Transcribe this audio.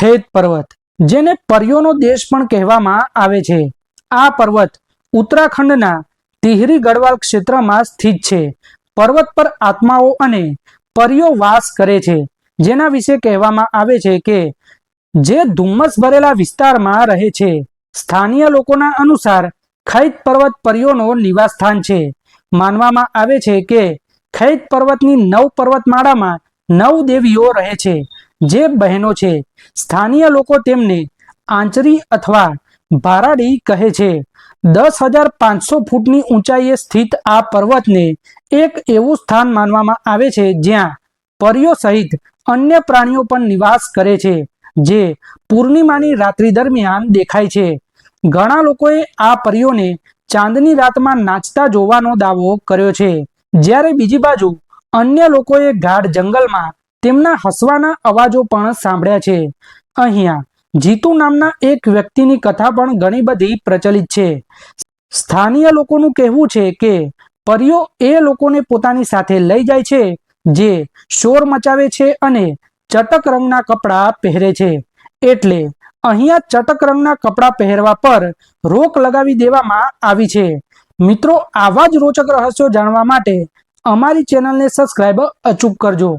ખેત પર્વત, જેને પર્યોનો દેશ પણ કહેવામાં આવે છે, આ પર્વત ઉત્તરાખંડના ટિહરી ગઢવાલ ક્ષેત્રમાં સ્થિત છે. પર્વત પર આત્માઓ અને પરીઓ વાસ કરે છે, જેના વિશે કહેવામાં આવે છે કે જે ધુમ્મસ ભરેલા વિસ્તારમાં રહે છે. સ્થાનીય લોકોના અનુસાર ખૈત પર્વત પરીઓનો નિવાસસ્થાન છે. માનવામાં આવે છે કે ખૈત પર્વતની 9 પર્વતમાળામાં 9 દેવીઓ રહે છે, જે બહેનો છે. સ્થાનીય લોકો તેમને આંચરી અથવા ભારાડી કહે છે. 10,500 ફૂટની ઊંચાઈએ સ્થિત આ પર્વતને એક એવું સ્થાન માનવામાં આવે છે જ્યાં પરીઓ સહિત અન્ય પ્રાણીઓ પણ નિવાસ કરે છે, જે પૂર્ણિમાની રાત્રિ દરમિયાન દેખાય છે. ઘણા લોકોએ આ પરીઓને ચાંદની રાતમાં નાચતા જોવાનો દાવો કર્યો છે, જ્યારે બીજી બાજુ અન્ય લોકોએ ગાઢ જંગલમાં તેમના હસવાના અવાજો પણ સાંભળ્યા છે. અહીંયા જીતુ નામના એક વ્યક્તિની કથા પણ ઘણી બધી પ્રચલિત છે. સ્થાનીય લોકોનું કહેવું છે કે પરીઓ એ લોકોને પોતાની સાથે લઈ જાય છે જે શોર મચાવે છે અને ચટક રંગના કપડાં પહેરે છે. એટલે અહીંયા ચટક રંગના કપડાં પહેરવા પર રોક લગાવી દેવામાં આવી છે. મિત્રો, આવા જ રોચક રહસ્યો જાણવા માટે અમારી ચેનલને સબસ્ક્રાઇબ અચૂક કરજો.